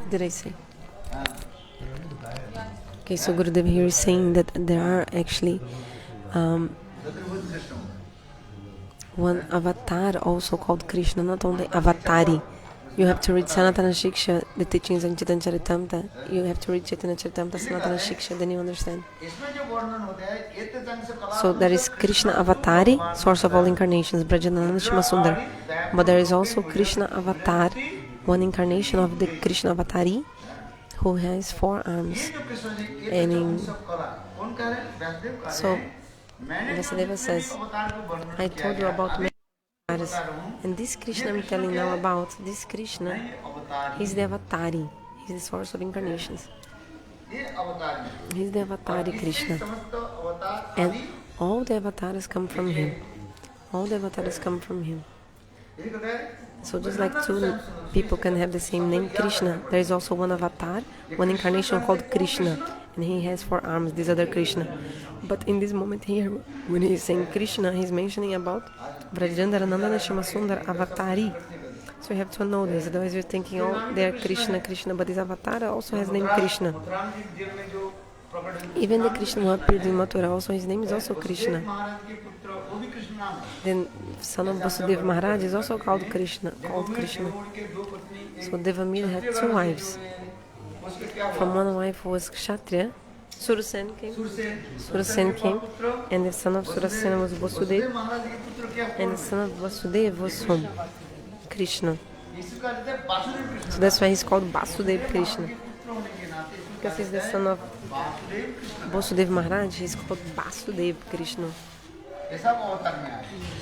did I say? Okay, so Gurudev here is saying that there are actually one avatar also called Krishna, not only Avatari. You have to read Sanatana Shiksha, the teachings on Chaitanya Charitamrita. You have to read Chaitanya Charitamrita, Sanatana Shiksha, then you understand. So there is Krishna Avatari, source of all incarnations, Vrajanandana Sundar. But there is also Krishna Avatar, one incarnation of the Krishna Avatari, who has 4 arms. And so Vasudeva says, I told you about many avatars, and this Krishna I'm telling now about, this Krishna, he's the Avatari, he's the source of incarnations. He's the Avatari Krishna. And all the avatars come from him. All the avatars come from him. So just like 2 people can have the same name, Krishna, there is also one avatar, one incarnation called Krishna, and he has 4 arms, this other Krishna. But in this moment here, when he is saying Krishna, he is mentioning about Vrajanandana Sundar Avatari. So you have to know this, otherwise you're thinking, oh, they are Krishna, Krishna, but this avatar also has name Krishna. Even the Krishna who appeared in Mathura, also his name is also Krishna. Then son of Vasudeva Maharaj is also called Krishna. So Devamedha had 2 wives. From one wife who was Kshatriya, Surasen came, and the son of Surasena was Vasudeva, and the son of Vasudeva was whom? Krishna. So that's why he's called Vasudeva Krishna. Because he's the son of Vasudeva Maharaj, he's called Vasudeva Krishna.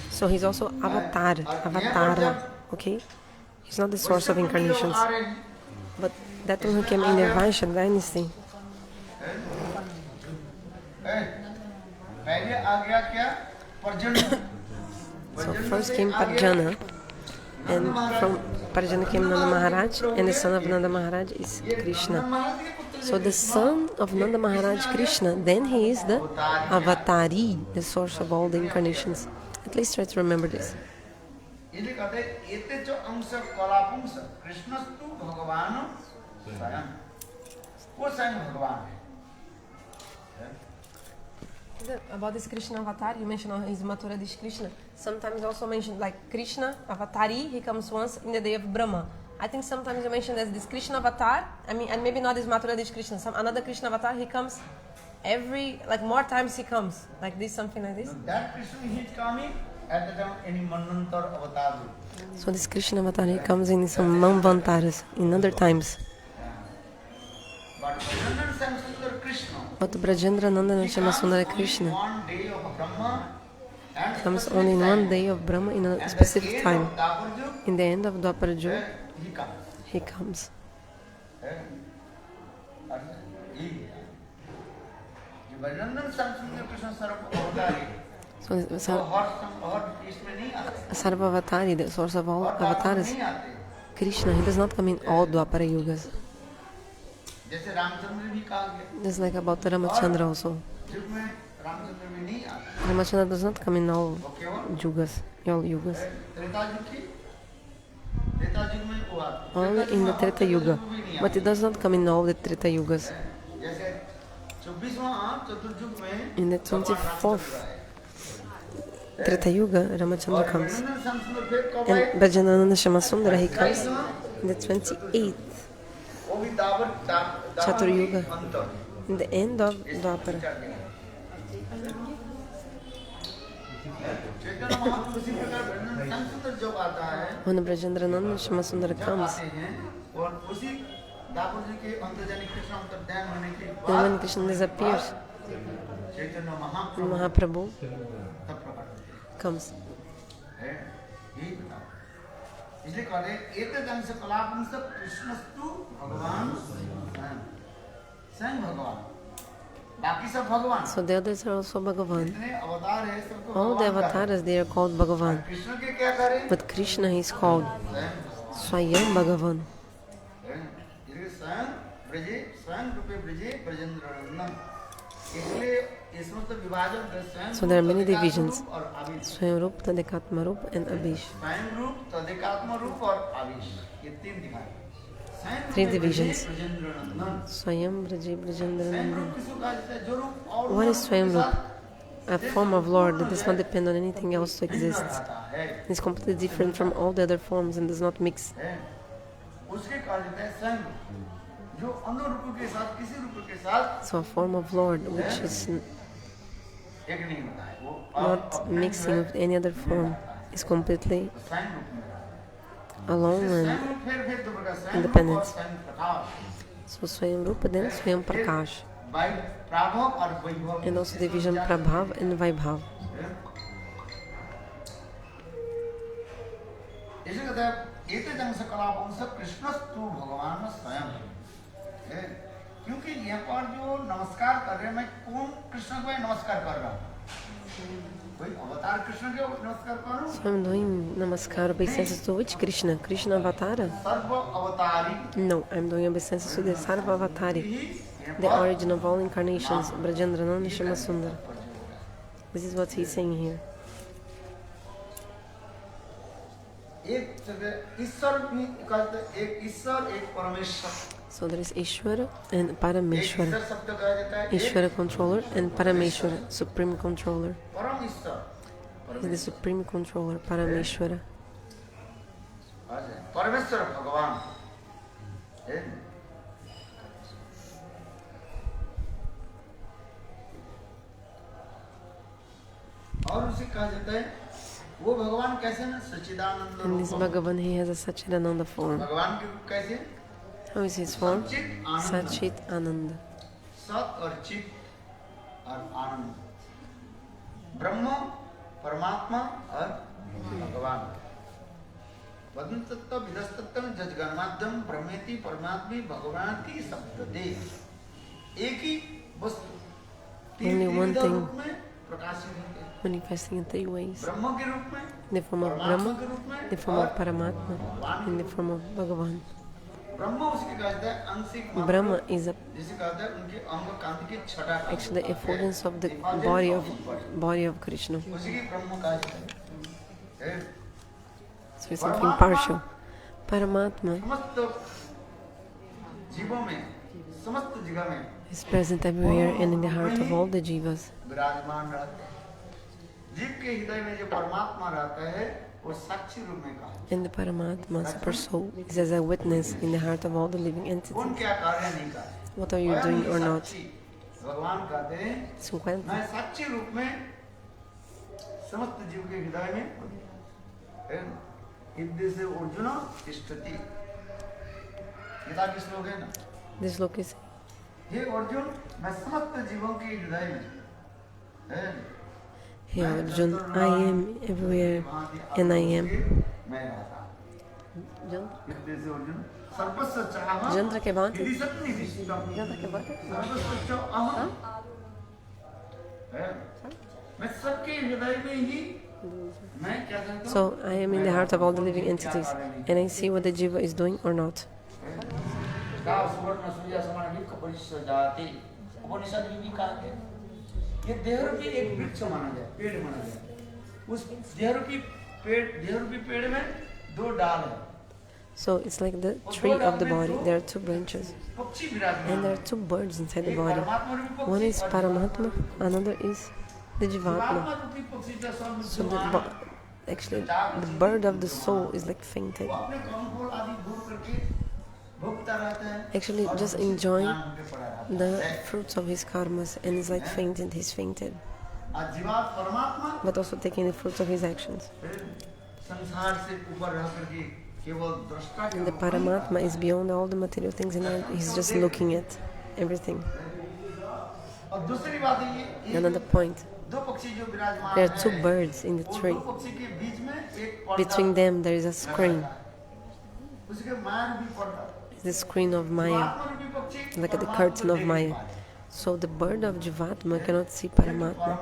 So he's also Avatara, okay? He's not the source of incarnations. But that one who came in the Vaishya dynasty. So first came Parjana, and from Parjana came Nanda Maharaj, and the son of Nanda Maharaj is Krishna. So the son of Nanda Maharaj Krishna, then he is the Avatari, the source of all the incarnations. At least try to remember this. About this Krishna Avatar, you mentioned his Mathura Dish Krishna. Sometimes also mentioned like Krishna Avatari, he comes once in the day of Brahma. I think sometimes you mentioned as this Krishna Avatar, and maybe not this Mathura Dish Krishna, another Krishna Avatar, he comes every, like more times he comes, like this, something like this. That Krishna he is coming at the time any Manvantar Avatar. So this Krishna Avatar, he comes in some Manvantaras, in other times. But Brajendra Nandana Sundara Krishna comes only in one day of Brahma in a specific time. In the end of Dwapara Yuga, he comes. So Sarva-avatari, the source of all avatars, Krishna, he does not come in all Dwapara Yugas. Just like about Ramachandra also. Ramachandra does not come in all Yugas, all Yugas. Only in the Treta Yuga, but it does not come in all the Treta Yugas. In the 24th Treta Yuga, Ramachandra comes. And Vrajanandana Sundara, he comes in the 28th Chatur Yuga, in the end of Dwapara. When Vrajanandana Sundara comes, and when Krishna disappears, Mahaprabhu comes. So the others are also Bhagavan. All the avatars, they are called Bhagavan. But Krishna is called Swayam-Bhagavan. So there are many divisions: svayam-rupa, tad-ekatma-rupa, and avesha. three divisions. Swayam-rupa. What is svayam-rupa? A form of Lord that does not depend on anything else to exist. It's completely different from all the other forms and does not mix. So a form of Lord which is not mixing with any other form is completely alone and independent. So svayam-rupa, then svayam-prakash. And also division prabhav and vaibhav. So I'm doing namaskar obeisances to which Krishna? Krishna Avatara? No, I'm doing obeisances to the Avatari, the origin of all incarnations, Vrajanandana Krishna. This is what he's saying here. So there is Ishwara and Parameshwara. Ishwara controller and Parameshwara, supreme controller. He is the supreme controller, Parameshwara. Parameshwara Bhagavan. और उसे कहा जाता है वो भगवान कैसे ना सच्चिदानंद And this Bhagavan, he has a Satchidananda form. भगवान के रूप कैसे? How is his form? Satchit Ananda. सत और चित और आनंद. ब्रह्म, परमात्मा और भगवान. वदन तत्व विदस्तत्व जजगन्माद्यम ब्रह्मेति परमात्मी भगवानति सप्तते. एक ही वस्तु. Only one thing रूप में प्रकाशित होते हैं. Manifesting in three ways. ब्रह्म के रूप में, In the form of Brahma, in the form of Paramatma, in the form of Bhagavan. Brahma is actually the effulgence of the body of Krishna. So it's something partial. Paramatma is present everywhere and in the heart of all the jivas. And the Paramatma, Super Soul, is as a witness in the heart of all the living entities. What are you doing or not? 50. This sloka is Hey Arjun, I am everywhere and I am. Jantra ke baat? Jantra ke baat? So I am in the heart of all the living entities and I see what the jiva is doing or not. ये देहरूपी एक वृक्ष माना जाए, पेड़ माना जाए. उस देहरूपी पेड़ में दो डाल हैं. So it's like the tree of the body. There are two branches, and there are two birds inside the body. One is Paramatma, another is the Jivatma. So actually, the bird of the soul is like fainted. Actually, just enjoying the fruits of his karmas, and it's like fainted. He's fainted, but also taking the fruits of his actions. And the Paramatma is beyond all the material things, and he's just looking at everything. Another point. There are two birds in the tree. Between them, there is a screen. It's the screen of Maya, like the curtain of Maya. So the bird of Jivatma cannot see Paramatma,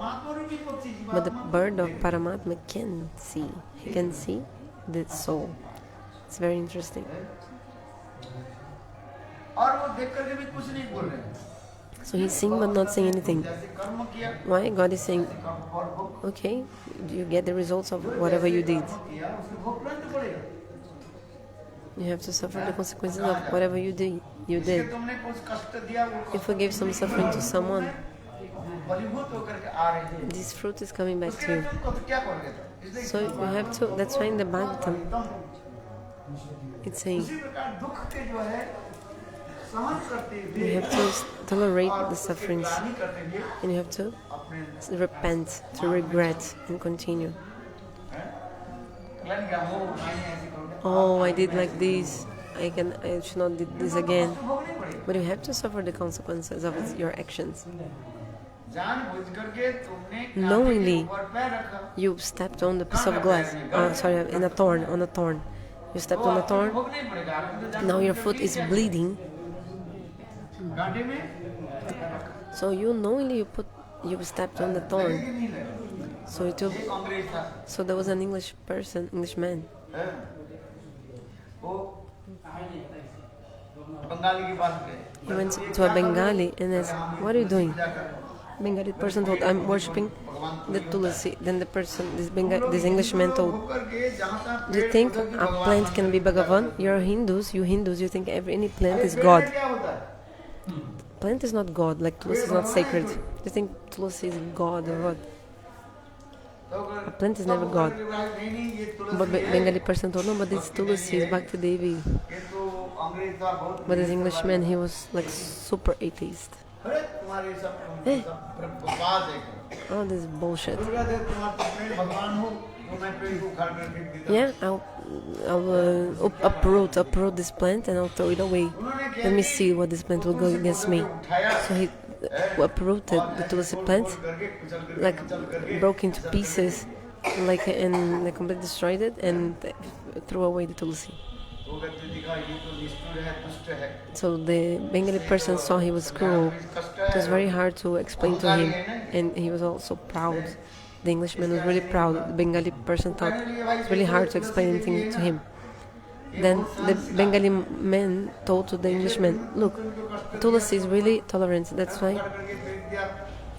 but the bird of Paramatma can see. He can see the soul. It's very interesting. So he's seeing but not saying anything. Why? God is saying, okay, you get the results of whatever you did. You have to suffer the consequences of whatever you did. If you give some suffering to someone, this fruit is coming back to you. So you have to, that's why in the Bhagavatam, it's saying, you have to tolerate the sufferings, and you have to repent, to regret, and continue. Oh, I did like this, I should not do this again. But you have to suffer the consequences of your actions. Knowingly, you stepped on the piece of glass, on a thorn. You stepped on a thorn, now your foot is bleeding. So you knowingly you stepped on the thorn. So there was an Englishman. He went to a Bengali and asked, "What are you doing?" Bengali person told, "I'm worshipping the tulsi." Then this Englishman told, "Do you think a plant can be Bhagavan? You're Hindus, you think any plant is God. Plant is not God, like tulsi is not sacred. You think tulsi is God or what? A plant is never God." But Bengali person told, "No, but this tulsi is Bhakti Devi." But this Englishman, he was like super atheist. All this bullshit. Yeah, I'll uproot this plant and I'll throw it away. Let me see what this plant will go against me. So he uprooted the tulsi plant, like broke into pieces, and completely destroyed it and threw away the tulsi. So the Bengali person saw he was cruel. It was very hard to explain to him, and he was also proud. The Englishman was really proud. The Bengali person thought it was really hard to explain anything to him. Then the Bengali man told to the Englishman, "Look, tulsi is really tolerant. That's why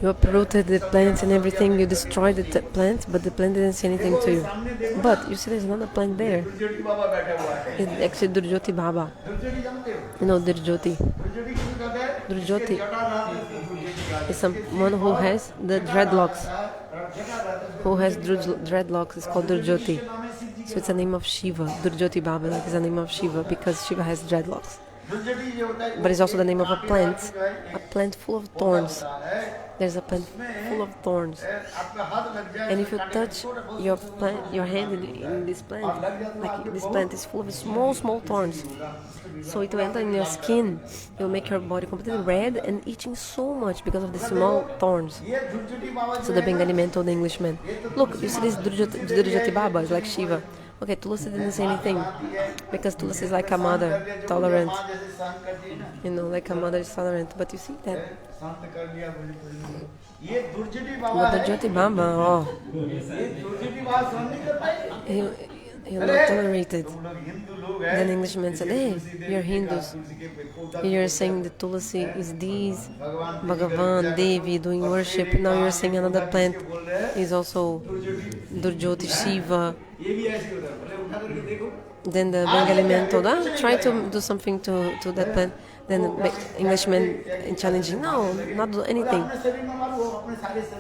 you uprooted the plants and everything. You destroyed the plant, but the plant didn't say anything to you. But you see, there's another plant there. It's actually Durjati Baba. You know Durjati. Durjati is someone who has the dreadlocks. Who has dreadlocks is called Durjati. So it's a name of Shiva. Durjati Baba is a name of Shiva because Shiva has dreadlocks. But it's also the name of a plant full of thorns. There's a plant full of thorns. And if you touch your hand in this plant, like this plant is full of small thorns. So it will enter in your skin. It will make your body completely red and itching so much because of the small thorns. So the Bengali man told the Englishman, "Look, you see this Durjati Baba is like Shiva. Okay, Tulsi didn't say anything because Tulsi is like a mother, tolerant. You know, like a mother is tolerant. But you see that. But Durjati Baba, he'll not tolerate it." Then the Englishman said, "Hey, you're Hindus. You're saying the Tulsi is these, Bhagavan, Devi, doing worship. Now you're saying another plant is also Durjoti, Shiva." Then the Bengali man told, "Try to do something to that plant." Then the Englishman challenging, "No, not do anything."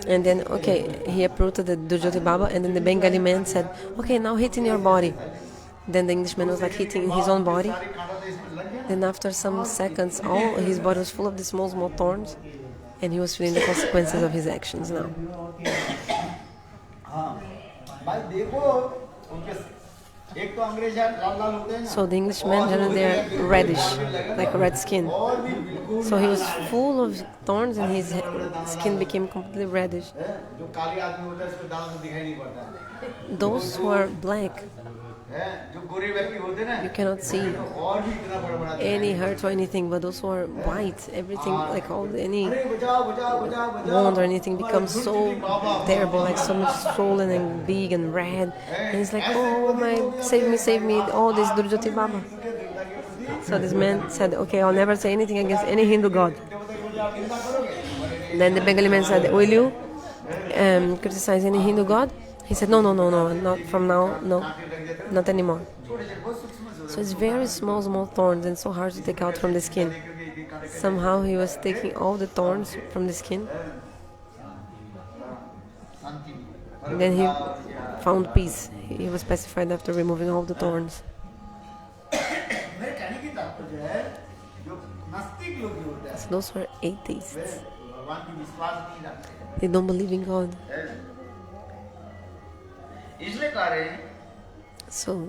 And then, okay, he uprooted the Durjati Baba, and then the Bengali man said, "Okay, now hit in your body." Then the Englishman was like hitting in his own body. Then after some seconds, all his body was full of the small thorns, and he was feeling the consequences of his actions now. So the Englishman, generally they are reddish, like red skin. So he was full of thorns and his skin became completely reddish. Those who are black, you cannot see any hurt or anything, but those who are white, everything, like any wound or anything becomes so terrible, like so much swollen and big and red, and it's like, "Oh my, save me, oh, this Durjati Baba." So this man said, "Okay, I'll never say anything against any Hindu god." Then the Bengali man said, "Will you criticize any Hindu god?" He said, No, not from now, no, not anymore." So it's very small thorns and so hard to take out from the skin. Somehow he was taking all the thorns from the skin. And then he found peace. He was pacified after removing all the thorns. So those were atheists. They don't believe in God. So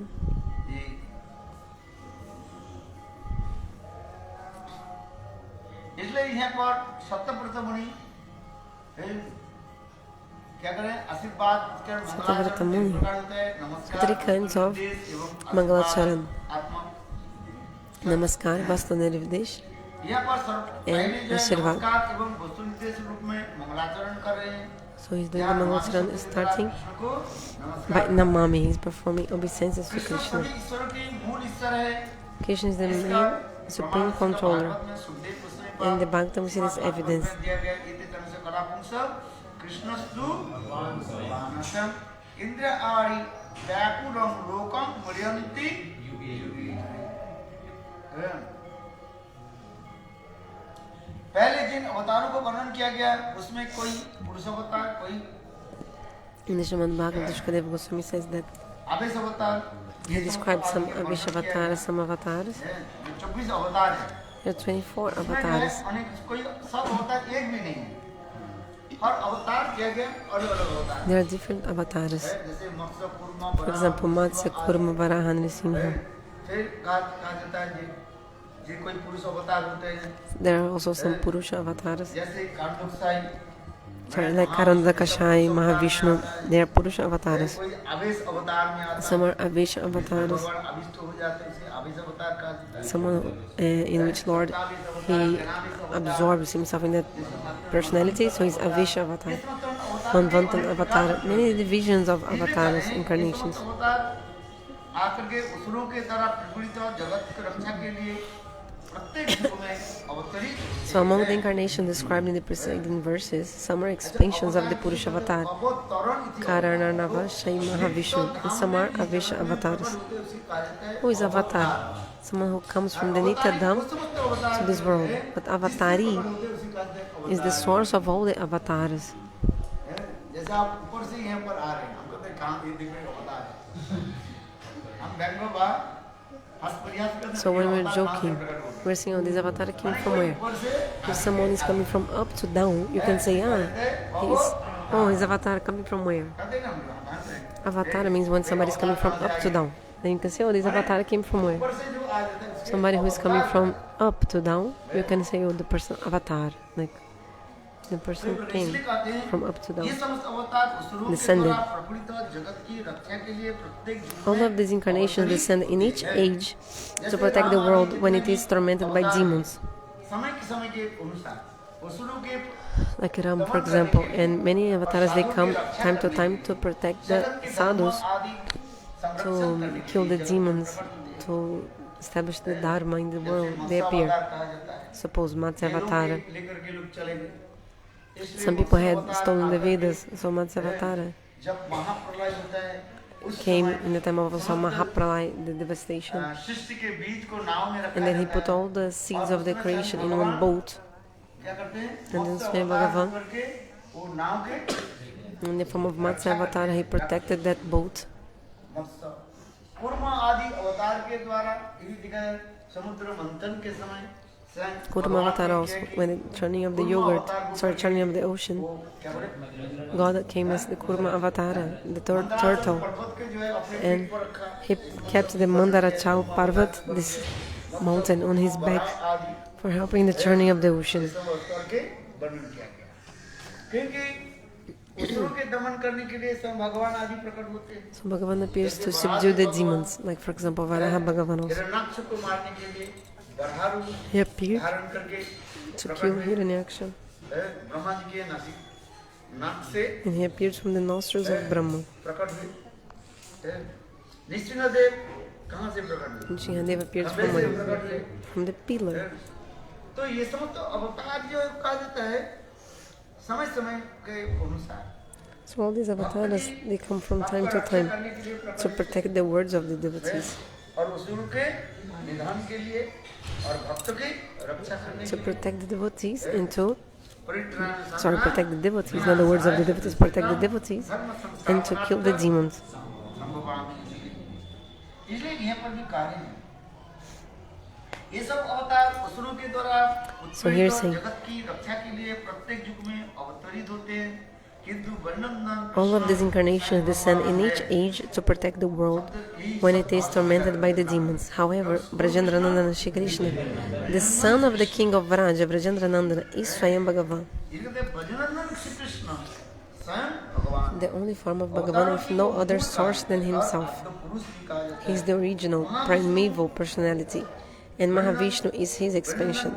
Sattyavrata Muni, three kinds of Mangalacharan: Namaskar, Vastu-Nirvidesh, and Ashirvad. So he's doing the Mangalacharan starting by Namami. He's performing obeisances to Krishna. Krishna is the main supreme controller. And the Bhagavatam we see this evidence. In the Srimad Bhagavatam, Shukadeva Goswami says that he described some avesha-avatars, some avatars. There are 24 avatars. There are different avatars. For example, Matsya, Kurma Varaha, Nrsimha. There are also some Purusha avatars. Sorry, like Karandakashai, Mahavishnu. They are Purusha avatars. Some are avesha avatars. Someone in which Lord he absorbs himself in that personality, so he's avesha avatar. Manvantan avatar, many divisions of avatars, incarnations. So among the incarnations described in the preceding verses, some are expansions of the Purusha avatar, Karanarnava, Shai Mahavishnu, and some are avesha avatars. Who is avatar? Someone who comes from the Nityadam to this world. But Avatari is the source of all the avatars. So when we're joking, we're saying, oh, this avatar came from where? If someone is coming from up to down, you can say, his avatar coming from where? Avatar means when somebody is coming from up to down. Then you can say, oh, this avatar came from where? Somebody who is coming from up to down, you can say, oh, the person avatar, like the person came from up to down, descended. All of these incarnations descend in each age to protect the world when it is tormented by demons. Like Ram, for example, and many avatars, they come time to time to protect the sadhus, to kill the demons, to establish the dharma in the world. They appear. Suppose Matsya Avatara. Some people had stolen the Vedas, so Matsya Avatara came in the time of Mahapralaya, the devastation. And then he put all the seeds of the creation in one boat. And then Swami Bhagavan, in the form of Matsya Avatara, he protected that boat. Kurma Varaha also, when the churning of the churning of the ocean, God came as the Kurma Avatara, the turtle, and he kept the Mandarachal Parvat, this mountain, on his back for helping the churning of the ocean. So Bhagavan appears to subdue the demons, like for example Varaha Bhagavan also. He appeared to kill Hiranyaksha. And he appeared from the nostrils of Brahma. And Shihadev appears from where? From the pillar. So all these avatars, they come from time to time to protect the words of the devotees. और असुर के निधन के लिए और भक्त की रक्षा करने के to लिए protect the devotees and to परित्राण protect the devotees, in other words of the devotees, protect the devotees and to kill the demons. इसलिए यहाँ पर भी कार्य है ये सब अवतार असुरों के द्वारा उत्पन्न जगत की रक्षा के लिए प्रत्येक युग में अवतरित होते हैं किंतु वर्णनंदन All of these incarnations descend in each age to protect the world when it is tormented by the demons. However, Vrajanandana Krishna, the son of the king of Vraja, Vrajanandana, is Swayam-Bhagavan, the only form of Bhagavan with no other source than himself. He is the original, primeval personality, and Mahavishnu is his expansion.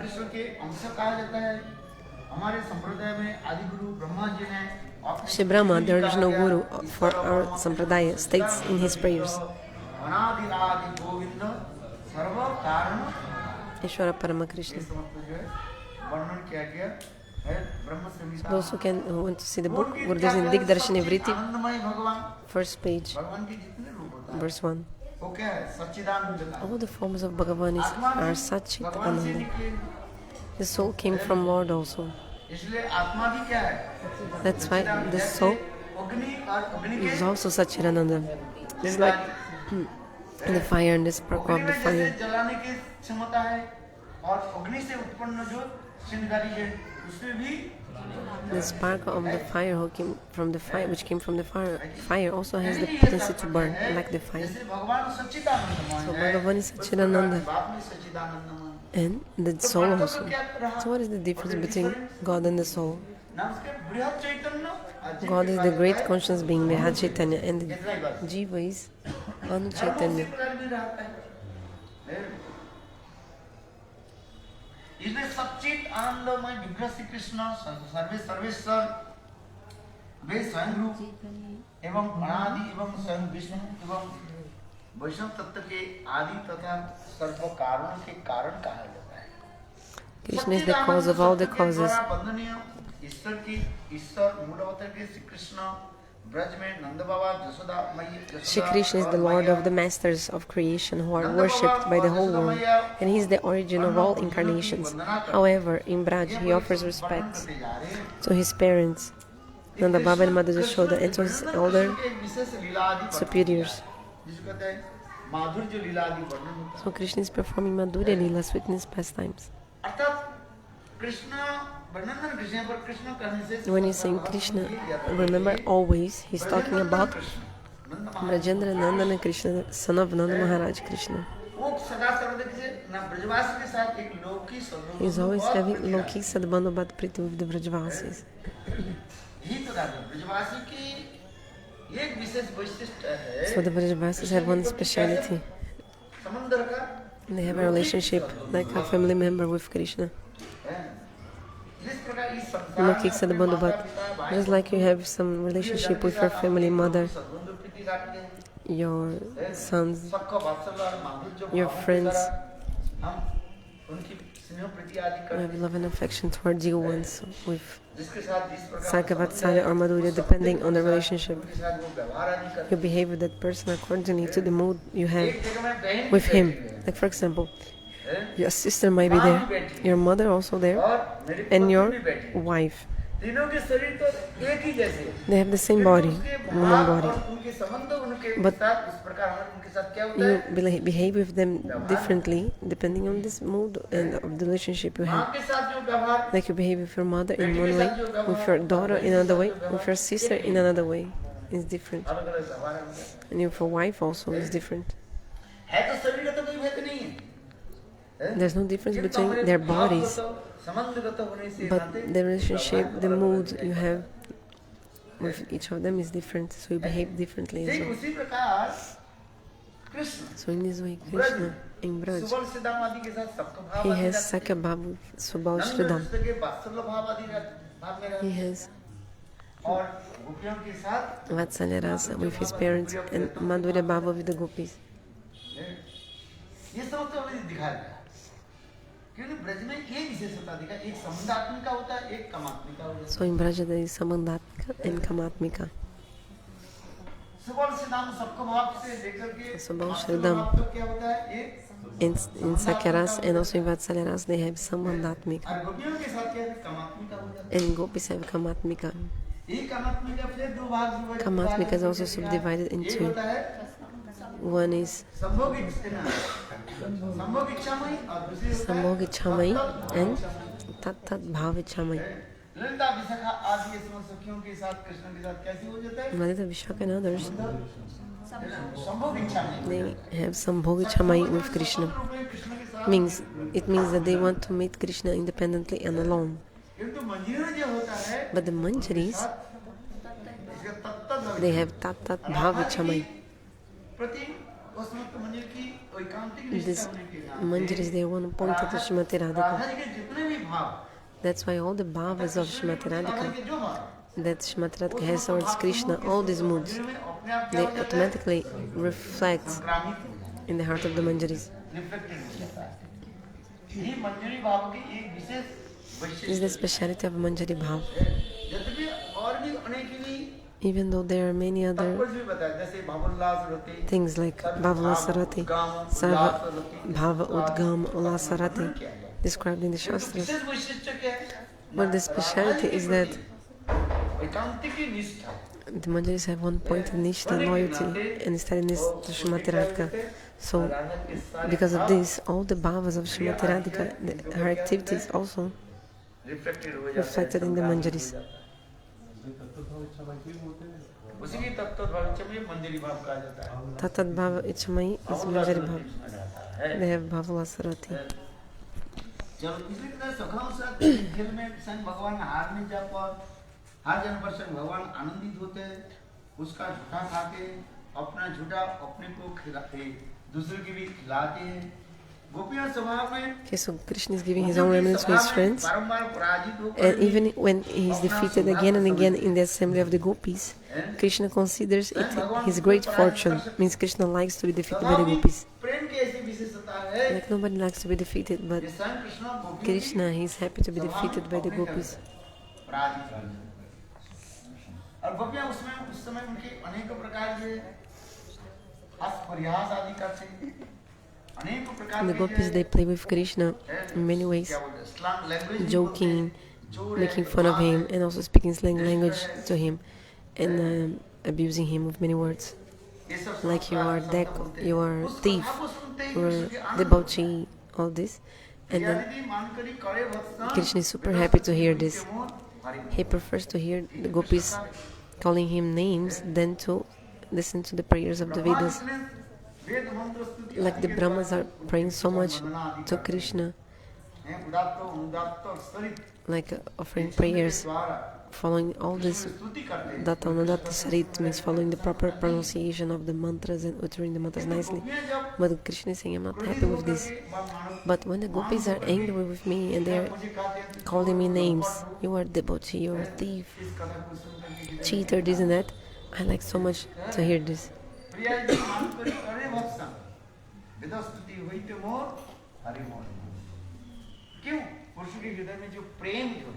Shri Brahma, the original guru for our sampradaya, states in his prayers, Ishwara Paramakrishna. Those who want to see the book, Gurudev in Digdarshani Vritti, first page, verse 1. All the forms of Bhagavan are Satchit Ananda. The soul came from Lord also. That's why the soul is also Satchidananda. It's like the fire and the spark of the fire. The spark of the fire who came from the fire, which came from the fire also has the potency to burn, like the fire. So Bhagavan is Satchidananda, and the soul also. So what is the difference between God and the soul? God is the great conscious being, Brihad Chaitanya, and the jiva is Anu Chaitanya. इसलिए सच्चित आनंदमय विग्रह श्री कृष्ण सर्वे सर्वेश्वर वे स्वयं रूप एवं अनादि एवं स्वयं विष्णु एवं वैष्णव तत्व के आदि तथा सर्व कारण के कारण कहा जाता है। Krishna is the cause of all the causes. ईश्वर की ईश्वर मूल अवतार के श्री कृष्ण ब्रज में नंद बाबा यशोदा मैया Shri Krishna is the Lord of the masters of creation who are worshipped by the whole world, and he is the origin of all incarnations. However, in Braj, he offers respect to his parents, Nanda Baba and Mother Yashoda, and to his elder superiors. So Krishna is performing Madhurya Lila, sweetness pastimes. When he's saying Krishna, remember always he's talking about Vrajanandana Krishna, son of Nanda Maharaj Krishna. He's always having Loki Sadbandhu Bhat Priti with the Vrajavasis. So the Vrajavasis have one speciality. They have a relationship like a family member with Krishna. Just like you have some relationship with your family mother, your sons, your friends, you have love and affection towards you ones with Sakya, Vatsalya or Madhurya, depending on the relationship. You behave with that person accordingly to the mood you have with him. Like for example, your sister might be there, your mother also there, and your wife. They have the same body, woman body. But you behave with them differently depending on this mood and of the relationship you have. Like you behave with your mother in one way, with your daughter in another way, with your sister in another way. It's different. And with your wife also is different. There's no difference between their bodies, but the relationship, the mood you have with each of them is different, so you behave differently as well. So in this way, Krishna in Braj, he has Sakya Bhav, Subhav Shridham. He has Vatsalya Rasa with his parents and Madhurya Bhava with the gopis. So in Braja there is Samandatmika and Kamatmika. So both Shridam in Sakyaras and also in Vatsalaras, they have Sambandhatmika. And Gopis have Kamatmika. Kamatmika is also subdivided into. One is Sambhogichamai and tat-paratvena. Lalita, Vishaka and others, they have Sambhogichamai with Krishna. It means that they want to meet Krishna independently and alone. But the manjaris, they have tat-paratvena. These manjaris, they want to point to Srimati Radhika. That's why all the bhavas of Srimati Radhika, that Srimati Radhika has towards Krishna, all these moods, they automatically reflect in the heart of the manjaris. This is the speciality of manjari bhav. Even though there are many other things like Bhava-Lasarati, Sarva Bhava Udgam Lasarati, described in the Shastras. But the speciality is that the manjaris have one pointed nishtha, loyalty, and steadiness to Srimati Radhika. So, because of this, all the bhavas of Srimati Radhika, her activities also reflected in the manjaris. Tat-bhava-ichamai is manjari bhav. They have Bhava-Lasarati. Okay, so Krishna is giving his own remnants to his friends, and even when he is defeated again and again in the assembly of the gopis, Krishna considers it his great fortune. Means Krishna likes to be defeated by the gopis. Like nobody likes to be defeated, but Krishna, he is happy to be defeated by the gopis. And the gopis, they play with Krishna in many ways, joking, making fun of him, and also speaking slang language to him, and abusing him with many words, like you are thief, you are debauchee, all this. And then Krishna is super happy to hear this. He prefers to hear the gopis calling him names than to listen to the prayers of the Vedas. Like the Brahmas are praying so much to Krishna, like offering prayers, following all this datta datta sarit, means following the proper pronunciation of the mantras and uttering the mantras nicely. But Krishna is saying, I'm not happy with this. But when the gopis are angry with me and they are calling me names, you are debauchee, you are a thief, cheater, this and that, I like so much to hear this.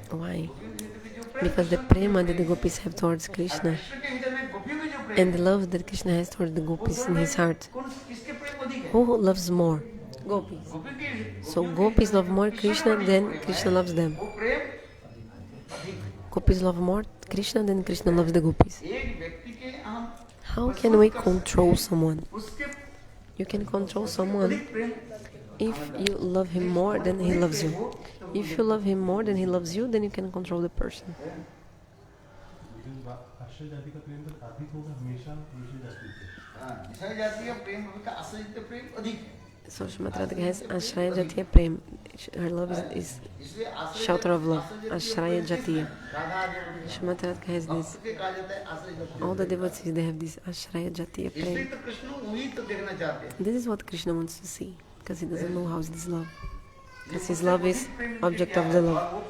Why? Because the prema that the gopis have towards Krishna and the love that Krishna has towards the gopis in his heart. Who loves more? Gopis. So gopis love more Krishna than Krishna loves them. Gopis love more Krishna than Krishna loves the gopis. How can we control someone? You can control someone if you love him more than he loves you. If you love him more than he loves you, then you can control the person. So Srimati Radhika has Ashraya Jatiya Prem. Her love is shelter of love. Ashraya Jatiya. Srimati Radhika has this. All the devotees, they have this Ashraya Jatiya Prem. This is what Krishna wants to see, because he doesn't know how is this love. Because his love is object of the love.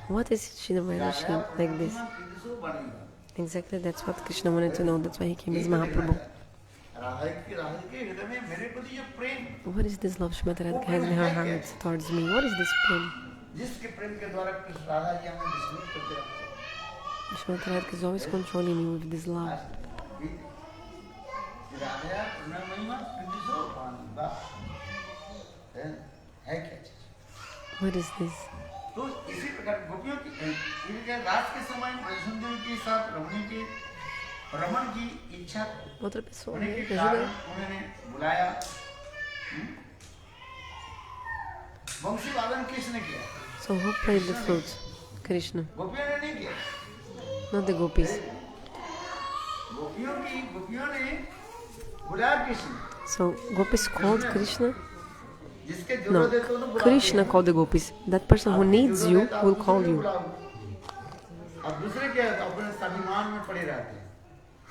What is Shri like this? Exactly, that's what Krishna wanted to know. That's why he came as Mahaprabhu. What is this love Srimati Radhika has in her heart towards me? What is this prem? Srimati Radhika is always controlling me with this love. राधया पूर्ण महिमा कृष्ण पांडा है क्या चीज? What is this? तो इसी प्रकार गोपियों की इनके रात के समय वैष्णोदेवी के साथ रमन की इच्छा Outra pessoa, होने né? के Ajuda कारण aí. उन्होंने बुलाया। वंशी वादन किसने किया? So who played the flute? Krishna, गोपियों ने नहीं किया। not the gopis. गोपियों ने बुलाया Krishna. So gopis called Krishna? जिसके No, जरूरत है तो उन्हें बुलाते Krishna हैं। called the gopis. That person who needs you will call you. अब दूसरे क्या है? अपने स्वाभिमान में पड़े रहते हैं।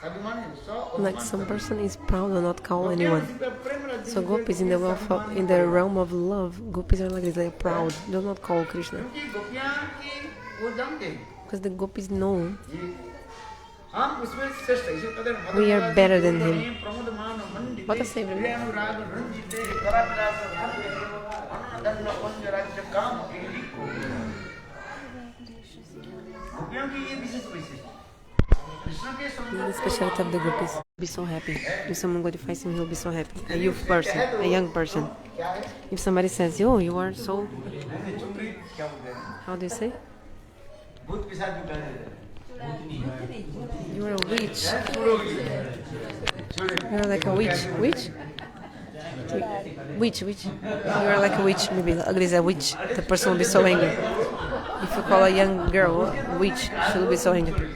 स्वाभिमान है, Like some person is proud or not call anyone. So gopis in the realm of love, gopis are like this, they're proud. Do not call Krishna. क्योंकि गोपियां की वो जानते हैं Because the gopis know ये हम उसमें श्रेष्ठ है। इसे कहते हैं we are better than him. प्रमोदमान मंडिते What a savior. अनुराग रंजिते कराविलास भाते अनदंड पंजराज्य काम एली को। गोपियों की ये विशेष वैशिष्ट्य। कृष्ण के the specialty of the gopis. Be so happy. If someone glorifies him, he'll be so happy. A youth person, a young person. If somebody says, "Oh, you are so," how do you say? भूत पिशाच जो कहते हैं। You are a witch. You are like a witch. Witch? Witch. You are like a witch. Maybe ugly is a witch. The person will be so angry. If you call a young girl a witch, she will be so angry.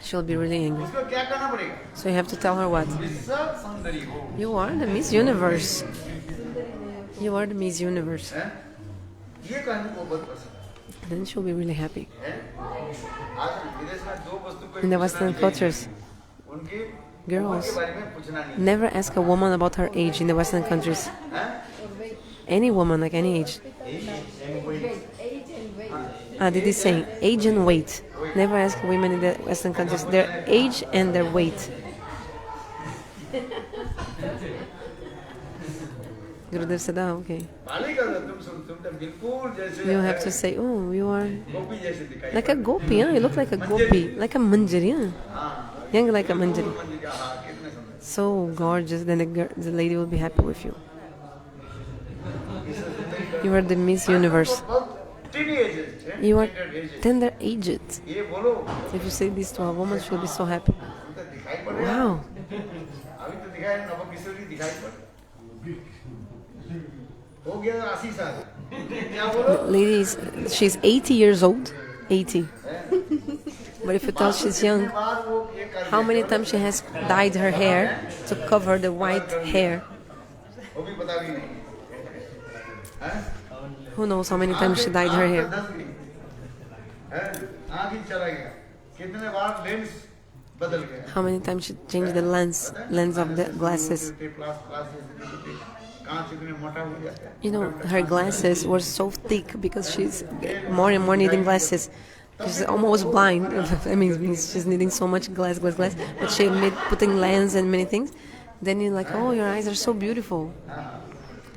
She will be really angry. उसको क्या करना पड़ेगा? So you have to tell her what? विश्व सुंदरी हो। You are the Miss Universe. You are the Miss Universe. हैं? ये कहने को बहुत पसंद Then she'll be really happy. है। आज विदेश में दो वस्तु को In the Western cultures, उनके girls के बारे में पूछना नहीं। never ask a woman about her age in the Western countries. हैं? Any woman, like any age. Did he say age and weight? Never ask women in the Western countries their age and their weight. Gurudev said, okay. मालिक अगर तुम तो बिल्कुल जैसे You have to say, oh, you are गोपी जैसे दिखाई like a gopi, huh? You look like a gopi, like a manjari, huh? Young like a manjari. मंदिर हाँ कितने सुंदर। So gorgeous, then the lady will be happy with you. You are the Miss Universe. You are tender aged. ये बोलो If you say this to a woman, she'll be so happy. तो दिखाई पड़ रहा है। Wow. अभी तो दिखाई नवक किशोरी दिखाई पड़ हो गया 80 साल क्या बोलो Lady she's 80 years old. 80. But if you tell she's young, how many times she has dyed her hair to cover the white hair? वो भी पता भी नहीं हैं? Who knows how many times she dyed her hair? आँख ही चला गया कितने बार लेंस बदल गया How many times she changed the lens of the glasses? कांच इतने मोटा हो जाता है You know, her glasses were so thick because she's more and more needing glasses. She's almost blind. I mean, she's needing so much glass. But she made putting lens and many things. Then you're like, oh, your eyes are so beautiful.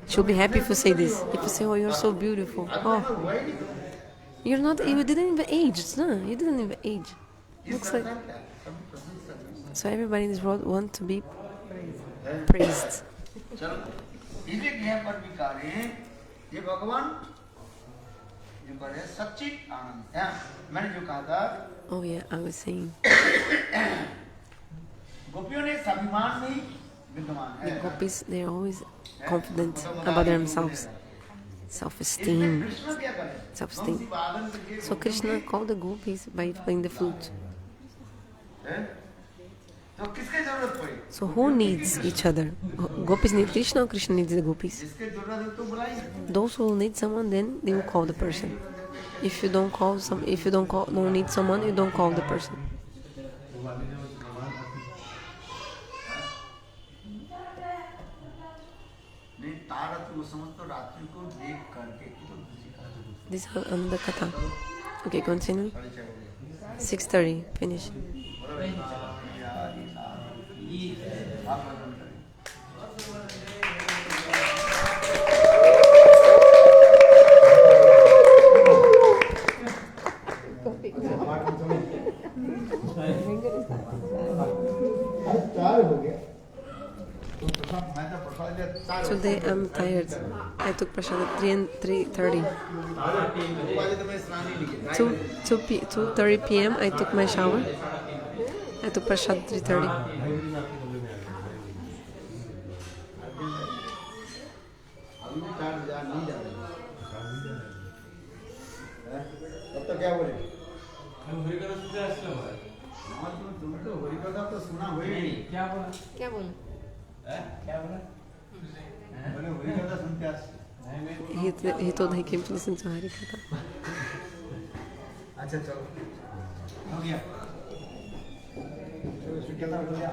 She'll be happy if you say this. If you say, oh, you're so beautiful. Oh, you're not. You didn't even age. No, you didn't even age. Looks like. So everybody in this world want to be praised. चलो इसे यहाँ पर भी कह रहे हैं ये भगवान जो कह रहे हैं सच्चित आनंद है मैंने जो कहा था Oh yeah, I was saying. गोपियों ने स्वाभिमान में ही विद्यमान है The gopis, they're always confident about themselves. Self-esteem. Krishna क्या करे Self-esteem. वादन के So Krishna called the gopis by playing the flute. तो किसके जरूरत पड़ी So who needs each other? Gopis need Krishna or Krishna needs the gopis? जिसके जरूरत है तो बुलाइए Those who need someone, then they will call the person. If you don't need someone, you don't call the person. नहीं तारत वो समझतो रात्रि को देख करके This is another katha. Okay, continue. 6:30, finish. I'm tired. I took prasad at 3:30. 2:30 p.m. I took my shower. I took prasad at 3:30. तो क्या बोले? हरिकथा सुनते असलं बरं. तुम तो हरिकथा तो सुना हुई नहीं. क्या बोला? क्या बोला? क्या बोला? बोले हरिकथा सुनते असलं. He told he came to listen to Harikatha. अच्छा चलो. हो गया. चलो कितना हो गया?